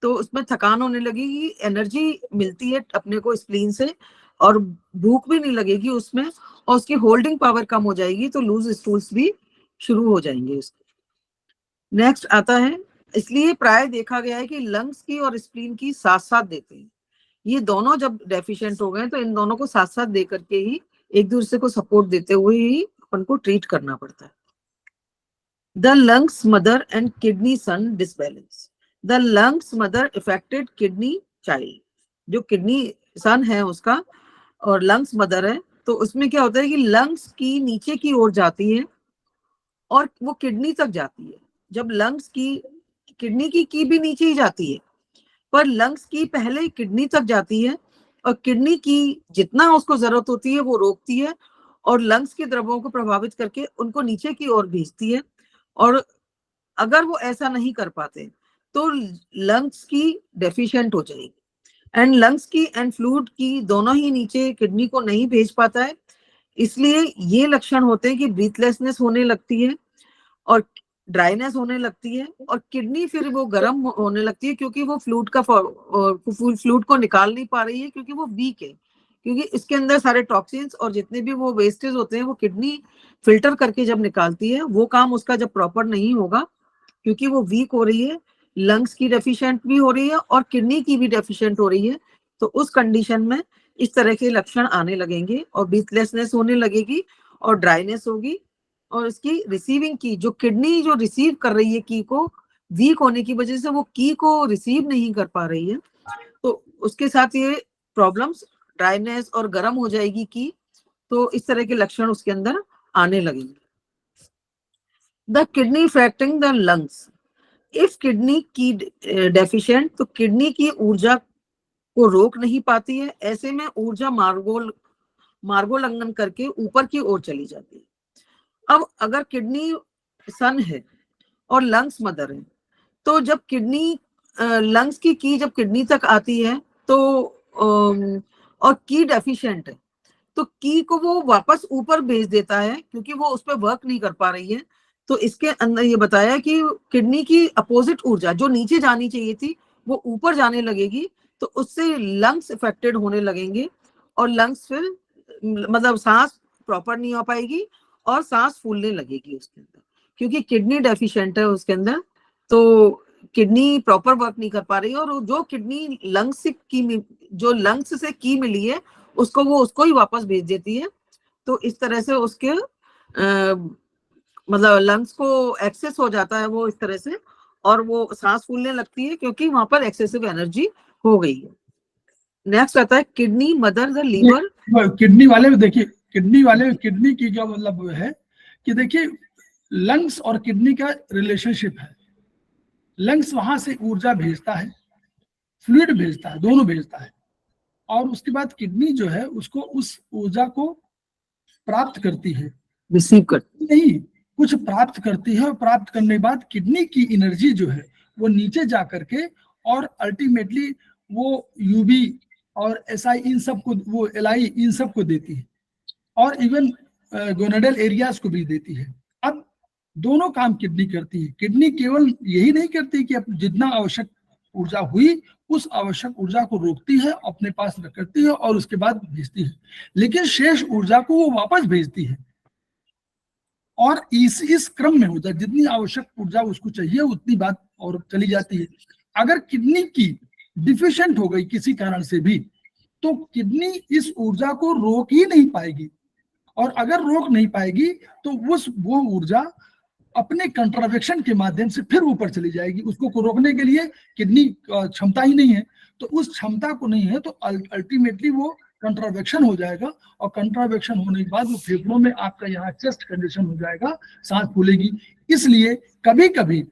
Speaker 2: तो उसमें थकान होने लगेगी, एनर्जी मिलती है अपने को स्प्लीन से और भूख भी नहीं लगेगी उसमें, और उसकी होल्डिंग पावर कम हो जाएगी तो लूज स्टूल्स भी शुरू हो जाएंगे उसके। नेक्स्ट आता है, इसलिए प्राय देखा गया है कि लंग्स की और स्प्लीन की साथ साथ देते हैं। ये दोनों जब डेफिशिएंट हो गए तो इन दोनों को साथ साथ दे करके ही एक दूसरे को सपोर्ट देते हुए ही अपन को ट्रीट करना पड़ता है। The lungs mother and kidney son disbalance. The lungs mother affected kidney child. जो किडनी सन है उसका और लंग्स मदर है, तो उसमें क्या होता है कि लंग्स की नीचे की ओर जाती है और वो किडनी तक जाती है। जब लंग्स की किडनी की भी नीचे ही जाती है, पर लंग्स की पहले किडनी तक जाती है और किडनी की जितना उसको जरूरत होती है वो रोकती है और लंग्स के द्रवों को प्रभावित करके उनको नीचे की ओर भेजती है। और अगर वो ऐसा नहीं कर पाते तो लंग्स की डेफिशिएंट हो जाएगी एंड लंग्स की एंड फ्लूइड की दोनों ही नीचे किडनी को नहीं भेज पाता है। इसलिए ये लक्षण होते हैं कि ब्रीथलेसनेस होने लगती है और ड्राइनेस होने लगती है और किडनी फिर वो गर्म होने लगती है, क्योंकि वो फ्लूइड को निकाल नहीं पा रही है, क्योंकि वो वीक है, क्योंकि इसके अंदर सारे टॉक्सिन्स और जितने भी वो वेस्टेज होते हैं वो किडनी फिल्टर करके जब निकालती है, वो काम उसका जब प्रॉपर नहीं होगा क्योंकि वो वीक हो रही है, लंग्स की डेफिशिएंट भी हो रही है और किडनी की भी डेफिशिएंट हो रही है, तो उस कंडीशन में इस तरह के लक्षण आने लगेंगे और ब्रीथलेसनेस होने लगेगी और ड्राइनेस होगी। और इसकी रिसीविंग की, जो किडनी जो रिसीव कर रही है की को, वीक होने की वजह से वो की को रिसीव नहीं कर पा रही है, तो उसके साथ ये प्रॉब्लम्स, ड्राइनेस और गर्म हो जाएगी की, तो इस तरह के लक्षण उसके अंदर आने लगेंगे। The kidney affecting the lungs. If kidney की डेफिशिएंट, तो किडनी की ऊर्जा को रोक नहीं पाती है, ऐसे में ऊर्जा मार्गोल्लंघन करके ऊपर की ओर चली जाती है। अब अगर किडनी सन है और लंग्स मदर है, तो जब किडनी लंग्स की जब किडनी तक आती है तो और की डेफिशिएंट है तो की को वो वापस ऊपर भेज देता है, क्योंकि वो उस पर वर्क नहीं कर पा रही है। तो इसके अंदर ये बताया कि किडनी की अपोजिट ऊर्जा जो नीचे जानी चाहिए थी वो ऊपर जाने लगेगी, तो उससे लंग्स इफेक्टेड होने लगेंगे और लंग्स फिर मतलब सांस प्रॉपर नहीं हो पाएगी और सांस फूलने लगेगी उसके अंदर, क्योंकि किडनी डेफिशिएंट है उसके अंदर। तो किडनी प्रॉपर वर्क नहीं कर पा रही है, और जो किडनी लंग्स से जो लंग्स से की मिली है उसको वो उसको ही वापस भेज देती है। तो इस तरह से उसके मतलब लंग्स को एक्सेस हो जाता है वो इस तरह से, और वो सांस फूलने लगती है क्योंकि वहां पर एक्सेसिव एनर्जी हो गई है। नेक्स्ट आता है kidney mother the liver.
Speaker 1: Kidney वाले में देखिए, किडनी की क्या मतलब है कि देखिए लंग्स और किडनी का रिलेशनशिप है। लंग्स वहां से ऊर्जा भेजता है, फ्लूइड भेजता है, दोनों भेजता है, और उसके बाद किडनी जो है उसको उस ऊर्जा को प्राप्त करती है,
Speaker 2: रिसीव करती
Speaker 1: नहीं कुछ प्राप्त करती है, और प्राप्त करने के बाद किडनी की एनर्जी जो है वो नीचे जा करके और अल्टीमेटली वो यूबी और एसआई इन सब को, वो एलआई इन सब को देती है, और इवन गोनाडल एरियाज को भी देती है। अब दोनों काम किडनी करती है। किडनी केवल यही नहीं करती कि जितना आवश्यक ऊर्जा हुई उस आवश्यक ऊर्जा को रोकती है, अपने पास रखती है और उसके बाद भेजती है, लेकिन शेष ऊर्जा को वो वापस भेजती है, और इस क्रम में होता है, जितनी आवश्यक ऊर्जा उसको चाहिए उतनी बात और चली जाती है। अगर किडनी की डिफिशिएंट हो गई किसी कारण से भी, तो किडनी इस ऊर्जा को रोक ही नहीं पाएगी, और अगर रोक नहीं पाएगी तो वो ऊर्जा अपने कंट्रावेक्शन के माध्यम से फिर ऊपर चली जाएगी। उसको रोकने के लिए किडनी क्षमता ही नहीं है, तो उस क्षमता को नहीं है, तो अल्टीमेटली वो कंट्रावेक्शन हो जाएगा, और कंट्रावेक्शन होने के बाद वो फेफड़ों में आपका यहाँ चेस्ट कंडीशन हो जाएगा, सांस फूलेगी। इसलिए कभी कभी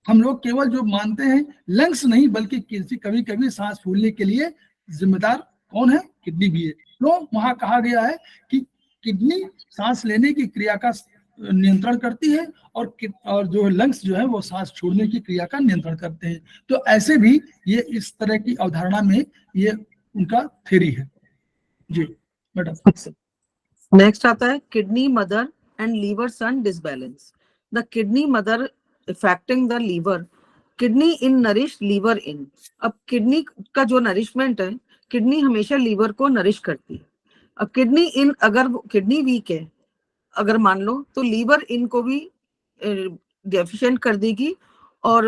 Speaker 1: हम लोग केवल जो मानते हैं लंग्स नहीं, बल्कि कभी कभी सांस फूलने के लिए जिम्मेदार कौन है, किडनी भी है। तो वहां कहा गया है कि किडनी सांस लेने की क्रिया का नियंत्रण करती है, और जो लंग्स जो है वो सांस छोड़ने की क्रिया का नियंत्रण करते हैं। तो ऐसे भी ये इस तरह की अवधारणा में ये उनका थ्योरी है। जी मैडम।
Speaker 2: नेक्स्ट आता है kidney mother and liver son disbalance. The kidney mother affecting the liver, kidney in nourish liver in. अब किडनी का जो नरिशमेंट है, किडनी हमेशा लीवर को नरिश करती है। अब किडनी इन, अगर किडनी वीक है अगर मान लो, तो लीवर इन को भी डेफिशिएंट कर देगी, और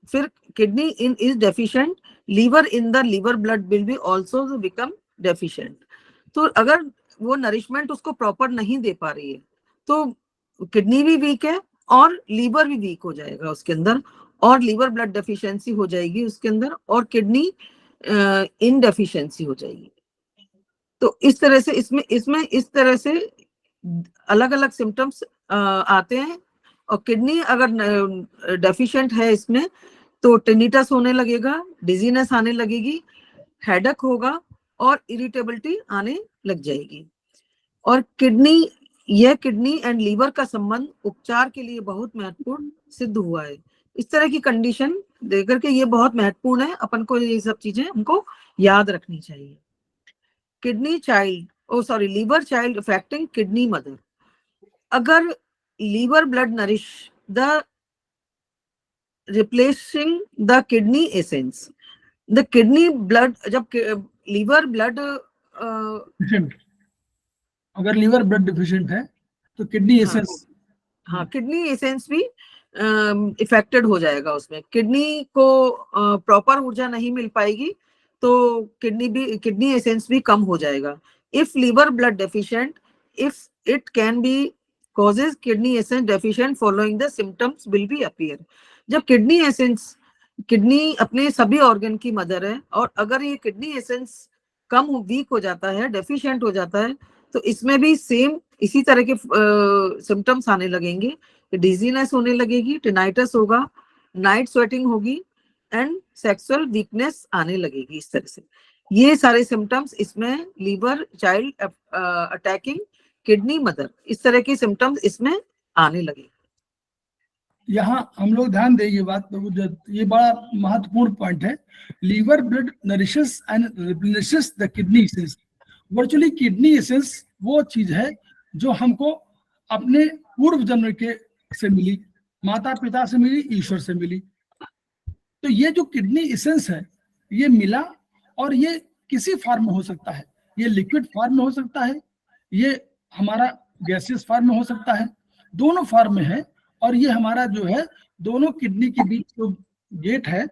Speaker 2: फिर kidney yin is deficient, liver yin the liver blood will be also become deficient. तो अगर वो नरिशमेंट उसको प्रॉपर नहीं दे पा रही है तो किडनी भी वीक है और लीवर भी वीक हो जाएगा उसके अंदर, और लीवर ब्लड डेफिशिएंसी हो जाएगी उसके अंदर, और किडनी इन डेफिशिएंसी हो जाएगी। तो इस तरह से इसमें इस तरह से अलग अलग सिम्टम्स आते हैं। और किडनी अगर डेफिशिएंट है इसमें तो टिनिटस होने लगेगा, डिजीनेस आने लगेगी, हेडेक होगा, और इरिटेबिलिटी आने लग जाएगी। और किडनी एंड लीवर का संबंध उपचार के लिए बहुत महत्वपूर्ण सिद्ध हुआ है। इस तरह की कंडीशन देकर के ये बहुत महत्वपूर्ण है, अपन को ये सब चीजें हमको याद रखनी चाहिए। Kidney child liver child affecting kidney mother. अगर liver blood nourish the replacing the kidney essence, the kidney blood, जब लीवर ब्लड
Speaker 1: अगर लीवर ब्लड डिफिशिएंट है तो किडनी एसेंस,
Speaker 2: हाँ किडनी एसेंस भी इफेक्टेड हो जाएगा। उसमें किडनी को प्रॉपर ऊर्जा नहीं मिल पाएगी तो किडनी एसेंस भी कम हो जाएगा। If liver blood deficient, if it can be causes kidney essence deficient following the symptoms will be appear। जब किडनी एसेंस, किडनी अपने सभी ऑर्गन की मदर है, और अगर ये किडनी एसेंस कम वीक हो जाता है, डेफिशिएंट हो जाता है, तो इसमें भी सेम इसी तरह के सिम्टम्स आने लगेंगे। डिजीनेस होने लगेगी, टिनाइटस होगा, नाइट स्वेटिंग होगी, एंड सेक्सुअल वीकनेस आने लगेगी। इस तरह से ये सारे सिम्टम्स इसमें liver child attacking kidney mother, इस तरह के सिम्टम्स इसमें आने लगे।
Speaker 1: यहाँ हम लोग ध्यान दें ये बात, ये बड़ा महत्वपूर्ण पॉइंट है। Liver blood nourishes and replaces the kidney essence. Virtually kidney essence वो चीज है जो हमको अपने पूर्व जन्म के से मिली, माता पिता से मिली, ईश्वर से मिली। तो ये जो किडनी एसेंस है ये मिला, और ये किसी फॉर्म में हो सकता है, ये लिक्विड फॉर्म में हो सकता है, ये हमारा गैसियस फॉर्म में हो सकता है, दोनों फॉर्म में है। और ये हमारा जो है दोनों किडनी के बीच जो गेट है,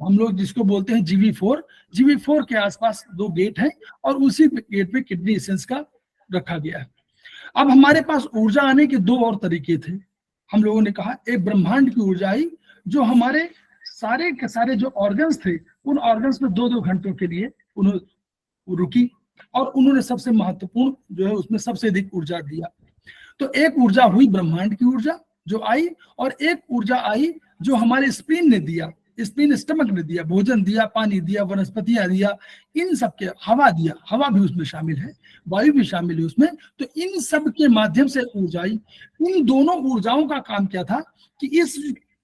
Speaker 1: हम लोग जिसको बोलते हैं GV4 के आसपास 2 गेट हैं और उसी गेट पे किडनी एसेंस का रखा गया है। अब हमारे पास ऊर्जा आने के 2 और तरीके थे। हम लोगों ने कहा एक ब्रह्मांड की ऊर्जा आई जो हमारे सारे के सारे जो ऑर्गन्स थे उन ऑर्गन्स में 2-2 घंटों के लिए उन्होंने रुकी और उन्होंने सबसे महत्वपूर्ण जो है उसमें सबसे अधिक ऊर्जा दिया। तो एक ऊर्जा हुई ब्रह्मांड की ऊर्जा जो आई, और एक ऊर्जा आई जो हमारे स्प्लीन ने दिया, स्प्लीन स्टमक ने दिया, भोजन दिया, पानी दिया, वनस्पतियां दिया, इन सब के, हवा दिया, हवा भी उसमें शामिल है, वायु भी शामिल है उसमें। तो इन सब के माध्यम से ऊर्जा आई। इन दोनों ऊर्जाओं का काम क्या था कि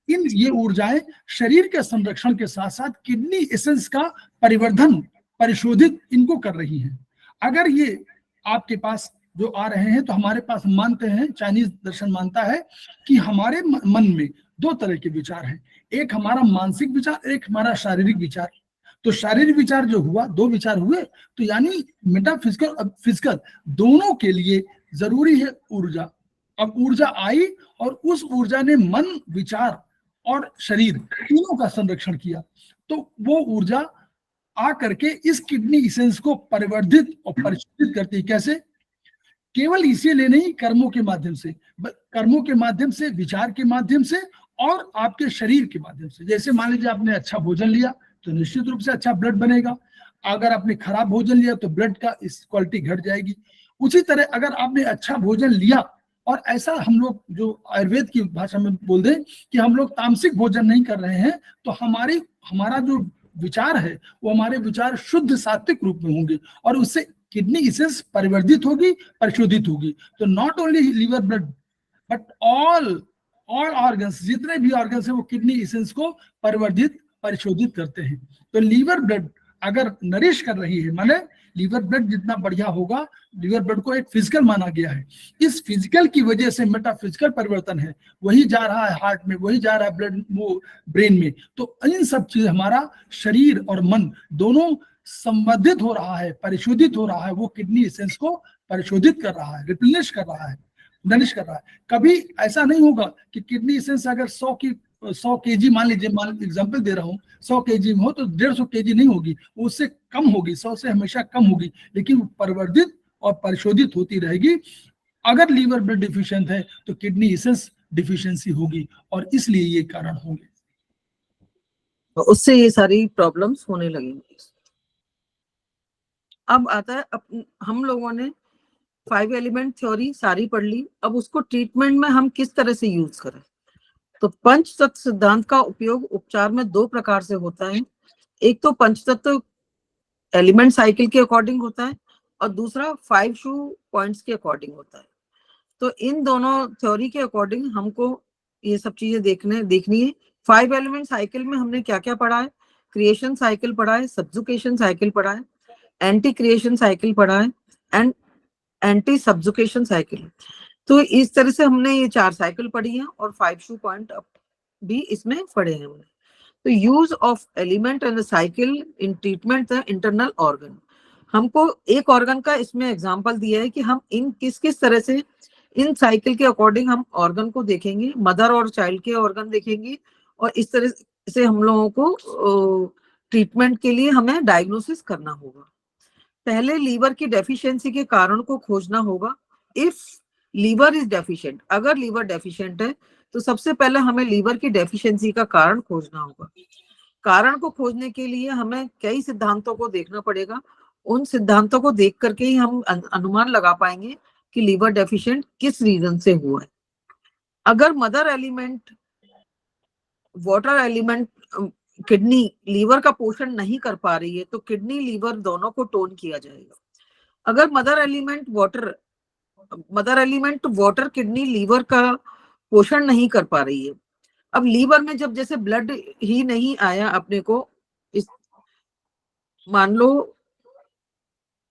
Speaker 1: ये ऊर्जाएं शरीर के संरक्षण के साथ साथ किडनी एसेंस का परिवर्धन, परिशोधित इनको कर रही हैं। अगर ये आपके पास जो आ रहे हैं तो हमारे पास मानते हैं, चाइनीज दर्शन मानता है कि हमारे मन में 2 तरह के विचार हैं, एक हमारा मानसिक विचार, एक हमारा शारीरिक विचार। तो शारीरिक विचार जो हुआ, 2 विचार हुए, तो यानी मेटाफिजिकल और फिजिकल दोनों के लिए जरूरी है ऊर्जा। अब ऊर्जा आई और उस ऊर्जा ने मन, विचार और शरीर तीनों का संरक्षण किया। तो वो ऊर्जा आ करके इस किडनी एसेंस को परिवर्धित और परिशोधित करती है। कैसे? केवल इसीलिए नहीं, कर्मों के माध्यम से, कर्मों के माध्यम से, विचार के माध्यम से और आपके शरीर के माध्यम से। जैसे मान लीजिए आपने अच्छा भोजन लिया तो निश्चित रूप से अच्छा ब्लड बनेगा, अगर आपने खराब भोजन लिया तो ब्लड का इस क्वालिटी घट जाएगी। उसी तरह अगर आपने अच्छा भोजन लिया, और ऐसा हम लोग जो आयुर्वेद की भाषा में बोल दें कि हम लोग तामसिक भोजन नहीं कर रहे हैं, तो हमारा जो विचार है वो हमारे विचार शुद्ध सात्विक रूप में होंगे और उससे किडनी एसेंस परिवर्धित होगी, परिशोधित होगी। तो not only liver blood but all organs, जितने भी ऑर्गन्स है वो किडनी एसेंस को परिवर्धित, परिशोधित करते हैं। तो लीवर ब्लड अगर नरिश कर रही है, माने लीवर ब्लड जितना बढ़िया होगा, लीवर ब्लड को एक फिजिकल माना गया है, इस फिजिकल की वजह से मेटाफिजिकल परिवर्तन है, वही जा रहा है हार्ट में, वही जा रहा है ब्लड वो ब्रेन में। तो इन सब चीज हमारा शरीर और मन दोनों संबंधित हो रहा है, परिशोधित हो रहा है, वो किडनी एसेंस को परिशोधित कर रहा है, रिप्लेनिश कर रहा है, नरिश कर रहा है। कभी ऐसा नहीं होगा कि किडनी एसेंस अगर 100 केजी, मान लीजिए, एग्जांपल दे रहा हूँ, 100 केजी में हो तो 150 केजी नहीं होगी, उससे कम होगी, 100 से हमेशा कम होगी, लेकिन परिवर्धित और परिशोधित होती रहेगी। अगर लीवर ब्लड डिफिशिएंट है तो किडनी एसेंस डिफिशिएंसी होगी और इसलिए ये कारण होंगे,
Speaker 2: तो उससे ये सारी प्रॉब्लम्स होने लगेंगी। अब आता है, हम लोगों ने 5 एलिमेंट थ्योरी सारी पढ़ ली, अब उसको ट्रीटमेंट में हम किस तरह से यूज करें। तो पंच तत्व सिद्धांत का उपयोग उपचार में 2 प्रकार से होता है। एक तो पंच तत्व एलिमेंट साइकिल के अकॉर्डिंग होता है और दूसरा 5 शू पॉइंट्स के अकॉर्डिंग होता है। तो इन दोनों थ्योरी के अकॉर्डिंग हमको ये सब चीजें देखनी है। 5 एलिमेंट साइकिल में हमने क्या क्या पढ़ा है? क्रिएशन साइकिल पढ़ा है, सब्जुकेशन साइकिल पढ़ा है, एंटी क्रिएशन साइकिल पढ़ा है एंड एंटी सब्जुकेशन साइकिल। तो इस तरह से हमने ये 4 साइकिल पढ़ी है और 5 शू पॉइंट भी इसमें पढ़े हैं हमने। तो use of element and cycle in treatment the internal organ, हमको एक ऑर्गन का इसमें एग्जांपल दिया है कि हम इन किस तरह से इन साइकिल के अकॉर्डिंग हम ऑर्गन को देखेंगे, मदर और चाइल्ड के ऑर्गन देखेंगे और इस तरह से हम लोगों को ट्रीटमेंट के लिए हमें डायग्नोसिस करना होगा। पहले लीवर की डेफिशिएंसी के कारण को खोजना होगा। इफ लीवर इज डेफिशिएंट, अगर लीवर डेफिशिएंट है तो सबसे पहले हमें लीवर की डेफिशिएंसी का कारण खोजना होगा। कारण को खोजने के लिए हमें कई सिद्धांतों को देखना पड़ेगा, उन सिद्धांतों को देख करके ही हम अनुमान लगा पाएंगे कि लीवर डेफिशिएंट किस रीजन से हुआ है। अगर mother element, water element, kidney liver का पोषण नहीं कर पा रही है तो किडनी लीवर दोनों को टोन किया जाएगा। अगर mother element water kidney liver का पोषण नहीं कर पा रही है, अब लीवर में जब जैसे ब्लड ही नहीं आया अपने को, इस मान लो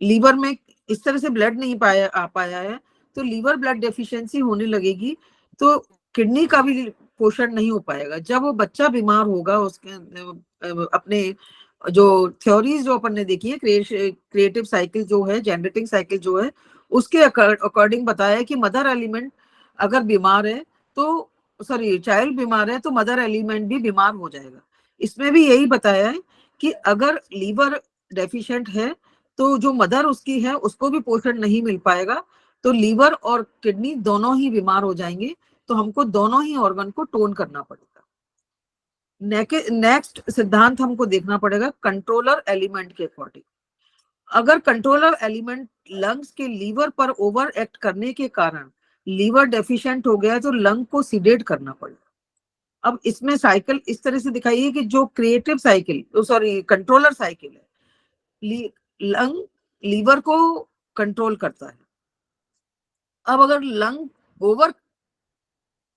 Speaker 2: लीवर में इस तरह से ब्लड नहीं आ पाया है तो लीवर ब्लड डेफिशिएंसी होने लगेगी, तो किडनी का भी पोषण नहीं हो पाएगा। जब वो बच्चा बीमार होगा, उसके अपने जो थ्योरीज जो अपन ने देखी है, क्रिएटिव साइकिल जो है, जनरेटिंग साइकिल जो है, उसके अकॉर्डिंग बताया कि मदर एलिमेंट अगर बीमार है तो चाइल्ड बीमार है तो मदर एलिमेंट भी बीमार हो जाएगा। इसमें भी यही बताया है कि अगर लीवर डेफिशिएंट है तो जो मदर उसकी है उसको भी पोषण नहीं मिल पाएगा, तो लीवर और किडनी दोनों ही बीमार हो जाएंगे। तो हमको दोनों ही ऑर्गन को टोन करना पड़ेगा। नेक्स्ट सिद्धांत हमको देखना पड़ेगा कंट्रोलर एलिमेंट के अकॉर्डिंग। अगर कंट्रोलर एलिमेंट लंग्स के लीवर पर ओवर एक्ट करने के कारण लीवर डेफिशिएंट हो गया तो लंग को सीडेट करना पड़ेगा। अब इसमें साइकिल इस तरह से दिखाई है कि जो creative cycle, sorry controller cycle है, लंग लीवर को कंट्रोल करता है। अब अगर लंग ओवर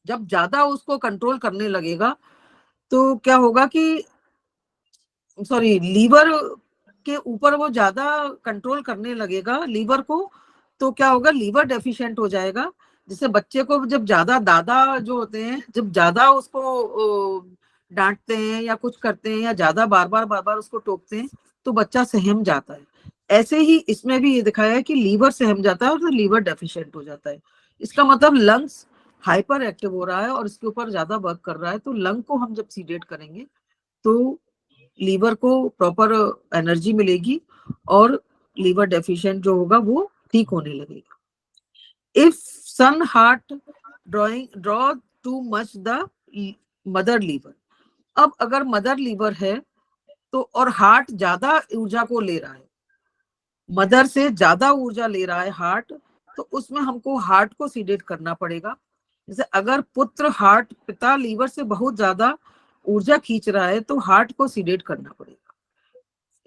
Speaker 2: जब ज्यादा उसको कंट्रोल करने लगेगा तो क्या होगा कि सॉरी लीवर के ऊपर वो ज्यादा कंट्रोल करने लगेगा लीवर को, तो क्या होगा, लीवर डेफिशिएंट हो जाएगा। जिससे बच्चे को जब ज्यादा दादा जो होते हैं जब ज्यादा उसको डांटते हैं या कुछ करते हैं या ज्यादा बार बार उसको टोकते हैं तो बच्चा सहम जाता है। ऐसे ही इसमें भी ये दिखाया है कि लीवर सहम जाता है और तो लीवर डेफिशिएंट हो जाता है। इसका मतलब लंग्स हाइपर एक्टिव हो रहा है और इसके ऊपर ज्यादा वर्क कर रहा है। तो लंग को हम जब सीडेट करेंगे तो लीवर को प्रॉपर एनर्जी मिलेगी और लीवर डेफिशिएंट जो होगा वो ठीक होने लगेगा। If son heart draw too much the mother liver, अब अगर मदर लीवर है तो और हार्ट ज्यादा ऊर्जा को ले रहा है, मदर से ज्यादा ऊर्जा ले रहा है हार्ट, तो उसमें हमको हार्ट को सीडेट करना पड़ेगा। जैसे अगर पुत्र हार्ट पिता लीवर से बहुत ज्यादा ऊर्जा खींच रहा है तो हार्ट को सीडेट करना पड़ेगा।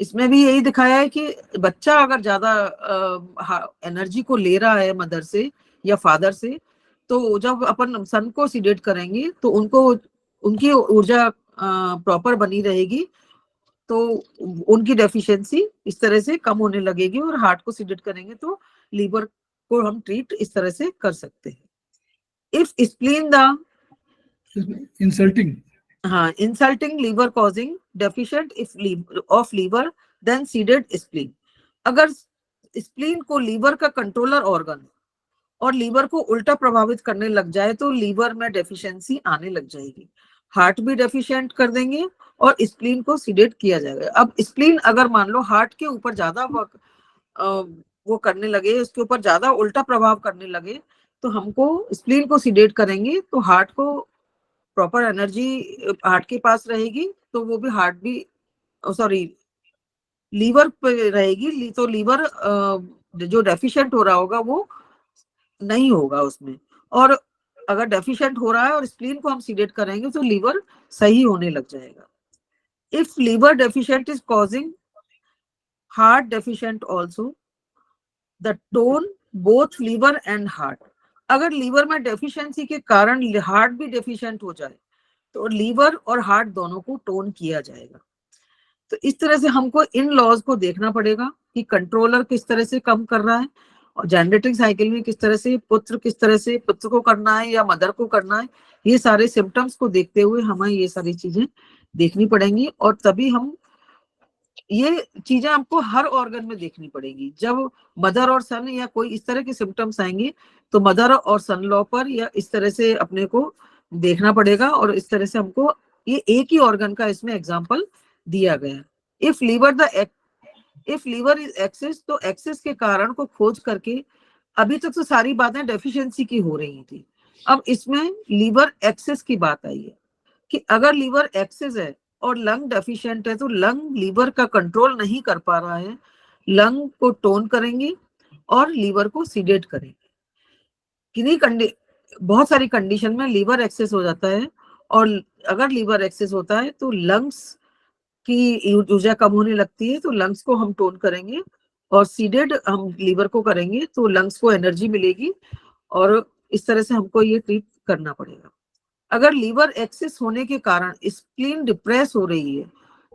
Speaker 2: इसमें भी यही दिखाया है कि बच्चा अगर ज्यादा एनर्जी को ले रहा है मदर से या फादर से, तो जब अपन सन को सीडेट करेंगे तो उनको उनकी ऊर्जा प्रॉपर बनी रहेगी, तो उनकी डेफिशिएंसी इस तरह से कम होने लगेगी और हार्ट को सीडेट करेंगे तो लीवर को हम ट्रीट इस तरह से कर सकते हैं। If spleen the
Speaker 1: insulting
Speaker 2: insulting liver causing deficient of liver then seeded spleen, अगर स्प्लीन को लीवर का कंट्रोलर ऑर्गन और लीवर को उल्टा प्रभावित करने लग जाए तो लीवर में डेफिशिएंसी आने लग जाएगी, हार्ट भी डेफिशिएंट कर देंगे और स्प्लीन को सीडेट किया जाएगा। अब स्प्लीन अगर मान लो हार्ट के ऊपर ज्यादा वो करने लगे, उसके ऊपर ज्यादा उल्टा प्रभाव करने लगे, तो हमको स्प्लीन को सीडेट करेंगे तो हार्ट को प्रॉपर एनर्जी हार्ट के पास रहेगी, तो वो भी हार्ट भी सॉरी लीवर पे रहेगी, तो लीवर जो डेफिशिएंट हो रहा होगा वो नहीं होगा उसमें। और अगर डेफिशिएंट हो रहा है और स्प्लीन को हम सीडेट करेंगे तो लीवर सही होने लग जाएगा। If liver deficient is causing heart deficient also the tone both liver and heart, अगर लीवर में डेफिशिएंसी के कारण हार्ट भी डेफिशिएंट हो जाए तो लीवर और हार्ट दोनों को टोन किया जाएगा। तो इस तरह से हमको इन लॉज को देखना पड़ेगा कि कंट्रोलर किस तरह से कम कर रहा है और जेनेटिक साइकिल में किस तरह से पुत्र को करना है या मदर को करना है, ये सारे सिम्टम्स को देखते हुए हमें ये सारी चीजें देखनी पड़ेंगी। और तभी हम ये चीजें आपको हर ऑर्गन में देखनी पड़ेगी। जब मदर और सन या कोई इस तरह के सिम्टम्स आएंगे तो मदर और सन लॉ पर या इस तरह से अपने को देखना पड़ेगा। और इस तरह से हमको ये एक ही ऑर्गन का इसमें एग्जाम्पल दिया गया है। इफ लीवर इज एक्सेस, तो एक्सेस के कारण को खोज करके, अभी तक तो सारी बातें डेफिशिएंसी की हो रही थी, अब इसमें लीवर एक्सेस की बात आई है कि अगर लीवर एक्सेस है और लंग डेफिशिएंट है तो लंग लीवर का कंट्रोल नहीं कर पा रहा है, लंग को टोन करेंगे और लीवर को सीडेट करेंगे। किन्हीं बहुत सारी कंडीशन में लीवर एक्सेस हो जाता है और अगर लीवर एक्सेस होता है तो लंग्स की ऊर्जा कम होने लगती है, तो लंग्स को हम टोन करेंगे और सीडेड हम लीवर को करेंगे तो लंग्स को एनर्जी मिलेगी और इस तरह से हमको ये ट्रीट करना पड़ेगा। अगर लीवर एक्सेस होने के कारण स्प्लीन डिप्रेस हो रही है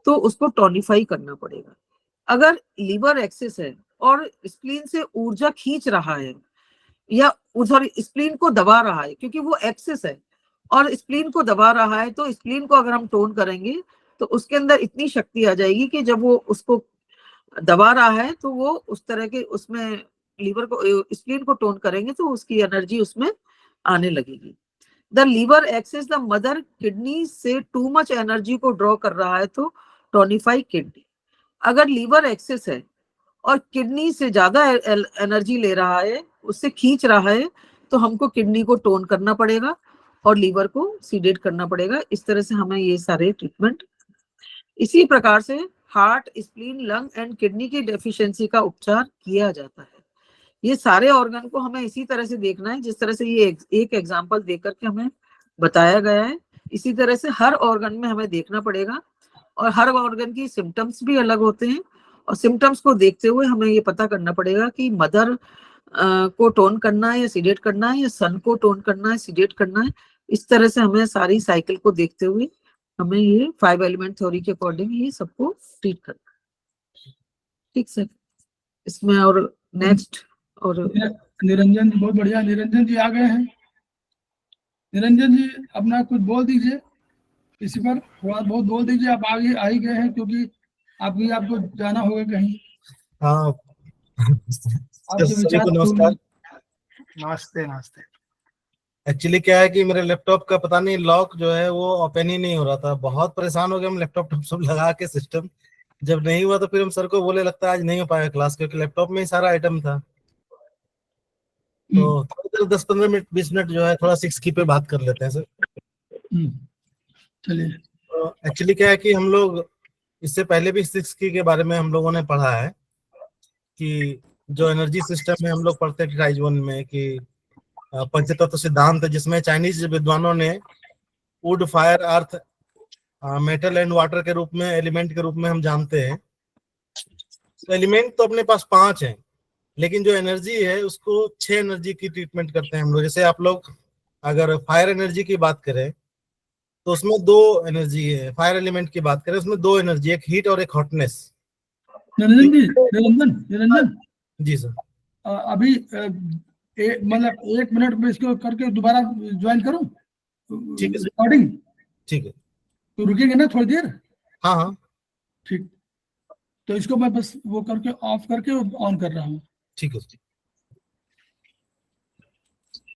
Speaker 2: तो उसको टोनिफाई करना पड़ेगा। अगर लीवर एक्सेस है और स्प्लीन से ऊर्जा खींच रहा है या सॉरी स्प्लीन को दबा रहा है, क्योंकि वो एक्सेस है और स्प्लीन को दबा रहा है, तो स्प्लीन को अगर हम टोन करेंगे तो उसके अंदर इतनी शक्ति आ जाएगी कि जब वो उसको दबा रहा है तो वो उस तरह के उसमें लीवर को स्प्लीन को टोन करेंगे तो उसकी एनर्जी उसमें आने लगेगी। The liver excess the mother kidney से टू मच एनर्जी को ड्रॉ कर रहा है तो टोनिफाई किडनी। अगर लीवर एक्सेस है और किडनी से ज्यादा एनर्जी ले रहा है, उससे खींच रहा है, तो हमको किडनी को टोन करना पड़ेगा और लीवर को सीडेट करना पड़ेगा। इस तरह से हमें ये सारे ट्रीटमेंट, इसी प्रकार से heart, spleen, lung and kidney की डेफिशिएंसी का उपचार किया जाता है। ये सारे ऑर्गन को हमें इसी तरह से देखना है, जिस तरह से ये एक एग्जांपल देकर के हमें बताया गया है, इसी तरह से हर ऑर्गन में हमें देखना पड़ेगा। और हर ऑर्गन की सिम्टम्स भी अलग होते हैं, और सिम्टम्स को देखते हुए हमें ये पता करना पड़ेगा कि मदर को टोन करना है या सीडेट करना है, या सन को टोन करना है, सीडेट करना है। इस तरह से हमें सारी साइकिल को देखते हुए हमें ये 5 एलिमेंट थ्योरी के अकॉर्डिंग ये सबको ट्रीट करना है। ठीक सर, इसमें और नेक्स्ट और
Speaker 1: निरंजन जी बहुत बढ़िया, निरंजन जी आ गए हैं। निरंजन जी अपना कुछ बोल दीजिए, इसी पर थोड़ा बहुत बोल दीजिए। आप आगे आ ही गए हैं क्योंकि आपको जाना होगा कहीं।
Speaker 4: हाँ,
Speaker 1: आपके
Speaker 4: सभी
Speaker 1: विचार
Speaker 4: को नमस्कार।
Speaker 3: नमस्ते नमस्ते।
Speaker 4: एक्चुअली क्या है कि मेरे लैपटॉप का पता नहीं लॉक जो है वो ओपन ही नहीं हो रहा था। बहुत परेशान हो गए हम, लैपटॉप सब लगा के सिस्टम जब नहीं हुआ तो फिर हम सर को बोले लगता है आज नहीं हो पाएगा क्लास, क्योंकि लैपटॉप में ही सारा आइटम था। तो 10-15 मिनट 20 मिनट जो है थोड़ा 6 की पे बात कर लेते हैं सर।
Speaker 1: चलिए।
Speaker 4: तो एक्चुअली क्या है कि हम लोग इससे पहले भी 6 की के बारे में हम लोगों ने पढ़ा है कि जो एनर्जी सिस्टम में हम लोग पढ़ते थे टाइज 1 में कि पंचतत्व सिद्धांत, जिसमें चाइनीज विद्वानों ने would, fire, earth, metal and water के रूप में, एलिमेंट के रूप में हम जानते हैं। तो एलिमेंट तो अपने पास 5 हैं, लेकिन जो एनर्जी है उसको 6 एनर्जी की ट्रीटमेंट करते हैं हम लोग। जैसे आप लोग अगर फायर एनर्जी की बात करें तो उसमें 2 एनर्जी है। फायर एलिमेंट की बात करें उसमें 2 एनर्जी, एक हीट और एक हॉटनेस।
Speaker 1: निरंजन
Speaker 4: जी सर।
Speaker 1: अभी मतलब 1 मिनट में इसको करके दोबारा ज्वाइन करूं
Speaker 4: ठीक है सर।
Speaker 1: रिकॉर्डिंग?
Speaker 4: ठीक है,
Speaker 1: तो रुकेंगे ना थोड़ी देर?
Speaker 4: हाँ हाँ
Speaker 1: ठीक, तो इसको मैं बस वो करके ऑफ करके ऑन कर रहा हूँ।
Speaker 4: ठीक है।